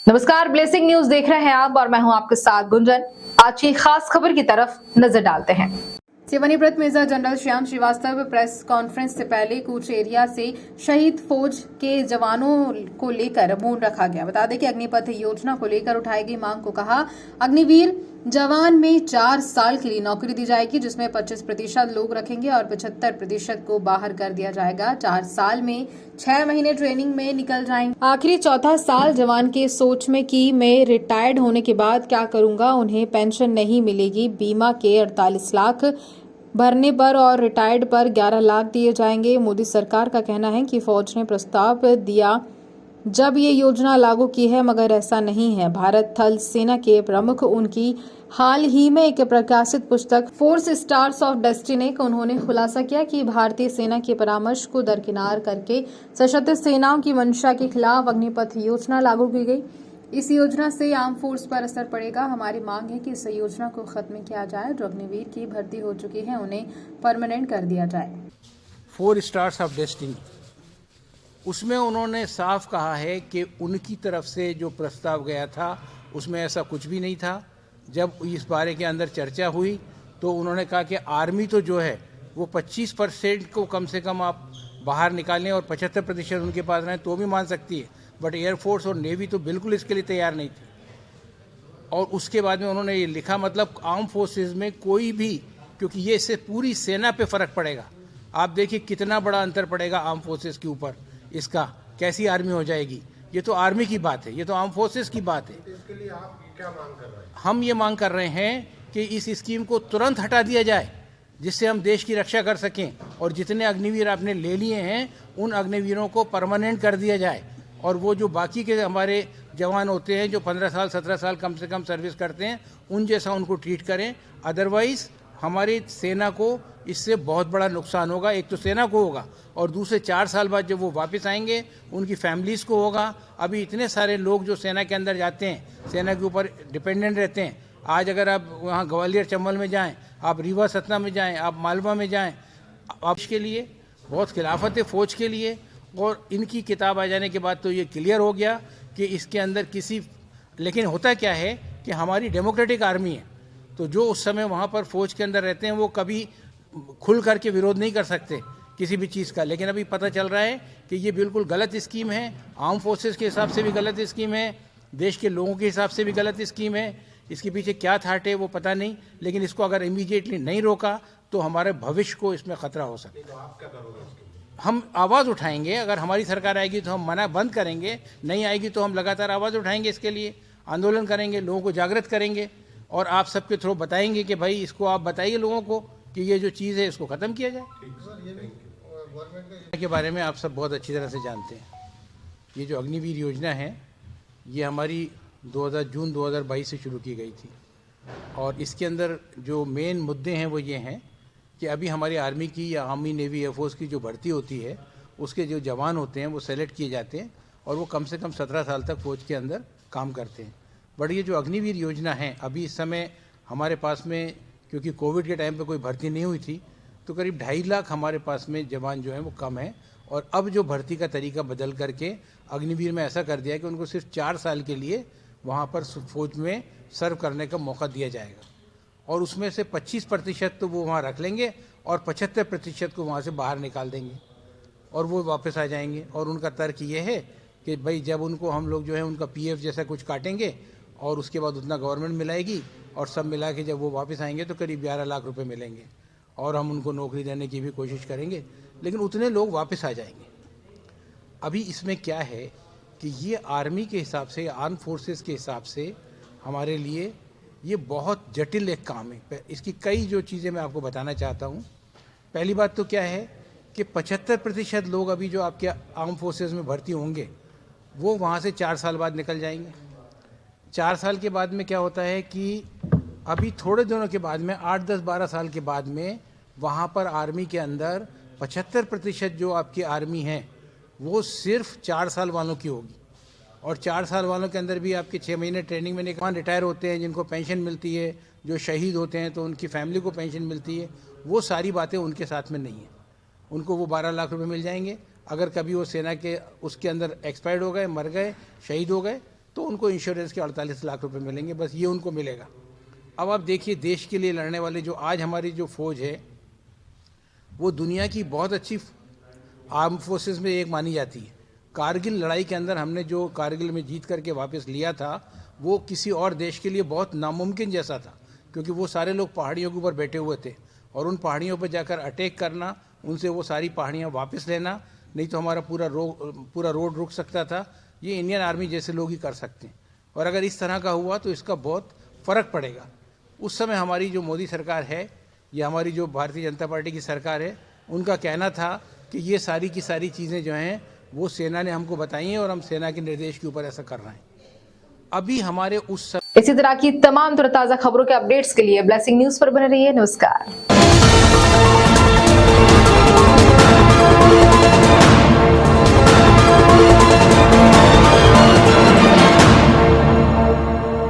नमस्कार, blessing news देख रहे हैं आप और मैं हूं आपके साथ गुंजन। आज की खास खबर की तरफ नजर डालते हैं। सेवानिवृत्त major general Shyam Srivastava press conference से पहले कूच एरिया से शहीद फौज के जवानों को लेकर मौन रखा गया। बता दें कि अग्निपथ योजना को लेकर उठाई गई मांग को कहा अग्निवीर जवान में 4 साल के लिए नौकरी दी जाएगी, जिसमें 25% लोग रखेंगे और 75% को बाहर कर दिया जाएगा। 4 साल में 6 महीने ट्रेनिंग में निकल जाएंगे। आखिरी चौथा साल जवान के सोच में कि मैं रिटायर्ड होने के बाद क्या करूंगा, उन्हें पेंशन नहीं मिलेगी। बीमा के 48 लाख भरने पर और रिटायर्ड पर 11 लाख दिए जाएंगे। मोदी सरकार का कहना है कि फौज ने प्रस्ताव दिया जब ये योजना लागू की है, मगर ऐसा नहीं है। भारत थल सेना के प्रमुख उनकी हाल ही में एक प्रकाशित पुस्तक 4 स्टार्स ऑफ डेस्टिनी का उन्होंने खुलासा किया कि भारतीय सेना के परामर्श को दरकिनार करके सशस्त्र सेनाओं की मंशा के खिलाफ अग्निपथ योजना लागू की गई। इस योजना से आर्म फोर्स पर असर पड़ेगा। हमारी मांग है कि इस योजना को खत्म किया जाए। जो अग्निवीर की भर्ती हो चुकी है उन्हें परमानेंट कर दिया जाए। 4 स्टार्स ऑफ डेस्टिनी, उसमें उन्होंने साफ कहा है कि उनकी तरफ से जो प्रस्ताव गया था उसमें ऐसा कुछ भी नहीं था। जब इस बारे के अंदर चर्चा हुई तो उन्होंने कहा कि आर्मी तो जो है वो 25% को कम से कम आप बाहर निकालें और 75% उनके पास रहें तो भी मान सकती है, बट एयरफोर्स और नेवी तो बिल्कुल इसके लिए तैयार नहीं थी। और उसके बाद में उन्होंने ये लिखा, मतलब आर्म फोर्सेस में कोई भी, क्योंकि ये इससे पूरी सेना पे फर्क पड़ेगा। आप देखिए कितना बड़ा अंतर पड़ेगा आर्म फोर्सेस के ऊपर, इसका कैसी आर्मी हो जाएगी। ये तो आर्मी की बात है, ये तो आर्म फोर्सेस की बात है। इसके लिए आप क्या मांग कर रहे हैं? हम ये मांग कर रहे हैं कि इस स्कीम को तुरंत हटा दिया जाए, जिससे हम देश की रक्षा कर सकें। और जितने अग्निवीर आपने ले लिए हैं उन अग्निवीरों को परमानेंट कर दिया जाए। और वो जो बाकी के हमारे जवान होते हैं जो 15 साल 17 साल कम से कम सर्विस करते हैं, उन जैसा उनको ट्रीट करें। अदरवाइज़ हमारी सेना को इससे बहुत बड़ा नुकसान होगा। एक तो सेना को होगा और दूसरे 4 साल बाद जब वो वापस आएंगे उनकी फैमिलीज़ को होगा। अभी इतने सारे लोग जो सेना के अंदर जाते हैं, सेना के ऊपर डिपेंडेंट रहते हैं। आज अगर आप वहाँ ग्वालियर चंबल में जाएं, आप रीवा सतना में जाएं, आप मालवा में जाएं, आप इसके लिए बहुत खिलाफत है फौज के लिए। और इनकी किताब आ जाने के बाद तो ये क्लियर हो गया कि इसके अंदर लेकिन होता क्या है कि हमारी डेमोक्रेटिक आर्मी है, तो जो उस समय वहाँ पर फौज के अंदर रहते हैं वो कभी खुल करके विरोध नहीं कर सकते किसी भी चीज़ का। लेकिन अभी पता चल रहा है कि ये बिल्कुल गलत स्कीम है। आर्म फोर्सेस के हिसाब से भी गलत स्कीम है, देश के लोगों के हिसाब से भी गलत स्कीम है। इसके पीछे क्या थाट है वो पता नहीं, लेकिन इसको अगर इमीडिएटली नहीं रोका तो हमारे भविष्य को इसमें खतरा हो सकता है। तो आप क्या करोगे इसके लिए? हम आवाज़ उठाएंगे। अगर हमारी सरकार आएगी तो हम मना बंद करेंगे, नहीं आएगी तो हम लगातार आवाज़ उठाएंगे, इसके लिए आंदोलन करेंगे, लोगों को जागृत करेंगे। और आप सबके थ्रू बताएंगे कि भाई इसको आप बताइए लोगों को कि ये जो चीज़ है इसको ख़त्म किया जाए। के बारे में आप सब बहुत अच्छी तरह से जानते हैं। ये जो अग्निवीर योजना है ये हमारी जून 2022 से शुरू की गई थी। और इसके अंदर जो मेन मुद्दे हैं वो ये हैं कि अभी हमारी आर्मी की या आर्मी नेवी एयरफोर्स की जो भर्ती होती है उसके जो जवान होते हैं वो सेलेक्ट किए जाते हैं और वो कम से कम 17 साल तक फौज के अंदर काम करते हैं। बट ये जो अग्निवीर योजना है अभी इस समय हमारे पास में, क्योंकि कोविड के टाइम पे कोई भर्ती नहीं हुई थी, तो करीब 2.5 लाख हमारे पास में जवान जो हैं वो कम है। और अब जो भर्ती का तरीका बदल करके अग्निवीर में ऐसा कर दिया है कि उनको सिर्फ 4 साल के लिए वहाँ पर फौज में सर्व करने का मौका दिया जाएगा। और उसमें से 25% तो वो वहाँ रख लेंगे और 75% को वहाँ से बाहर निकाल देंगे और वो वापस आ जाएंगे। और उनका तर्क ये है कि भाई जब उनको हम लोग जो है उनका PF जैसा कुछ काटेंगे और उसके बाद उतना गवर्नमेंट मिलाएगी और सब मिला के जब वो वापस आएंगे तो करीब 11 लाख रुपए मिलेंगे और हम उनको नौकरी देने की भी कोशिश करेंगे, लेकिन उतने लोग वापस आ जाएंगे। अभी इसमें क्या है कि ये आर्मी के हिसाब से, आर्म फोर्सेस के हिसाब से हमारे लिए ये बहुत जटिल एक काम है। इसकी कई जो चीज़ें मैं आपको बताना चाहता हूँ। पहली बात तो क्या है कि 75% लोग अभी जो आपके आर्म फोर्सेस में भर्ती होंगे वो वहाँ से 4 साल बाद निकल जाएंगे। 4 साल के बाद में क्या होता है कि अभी थोड़े दिनों के बाद में 8, 10, 12 साल के बाद में वहाँ पर आर्मी के अंदर 75% जो आपकी आर्मी है वो सिर्फ 4 साल वालों की होगी। और 4 साल वालों के अंदर भी आपके 6 महीने ट्रेनिंग में निकाल रिटायर होते हैं, जिनको पेंशन मिलती है, जो शहीद होते हैं तो उनकी फैमिली को पेंशन मिलती है। वो सारी बातें उनके साथ में नहीं है। उनको वो 12 लाख रुपए मिल जाएंगे। अगर कभी वो सेना के उसके अंदर एक्सपायर्ड हो गए, मर गए, शहीद हो गए तो उनको इंश्योरेंस के 48 लाख रुपए मिलेंगे, बस ये उनको मिलेगा। अब आप देखिए, देश के लिए लड़ने वाले जो आज हमारी जो फौज है वो दुनिया की बहुत अच्छी आर्म फोर्सेस में एक मानी जाती है। कारगिल लड़ाई के अंदर हमने जो कारगिल में जीत करके वापस लिया था वो किसी और देश के लिए बहुत नामुमकिन जैसा था, क्योंकि वो सारे लोग पहाड़ियों के ऊपर बैठे हुए थे और उन पहाड़ियों पर जाकर अटैक करना, उनसे वो सारी पहाड़ियाँ वापस लेना, नहीं तो हमारा पूरा रोड रुक सकता था। ये इंडियन आर्मी जैसे लोग ही कर सकते हैं, और अगर इस तरह का हुआ तो इसका बहुत फ़र्क पड़ेगा। उस समय हमारी जो मोदी सरकार है या हमारी जो भारतीय जनता पार्टी की सरकार है, उनका कहना था कि ये सारी की सारी चीज़ें जो हैं वो सेना ने हमको बताई हैं और हम सेना के निर्देश के ऊपर ऐसा कर रहे हैं। अभी हमारे उस इसी तरह की तमाम ताज़ा खबरों के अपडेट्स के लिए ब्लेसिंग न्यूज़ पर बने रहिए। नमस्कार।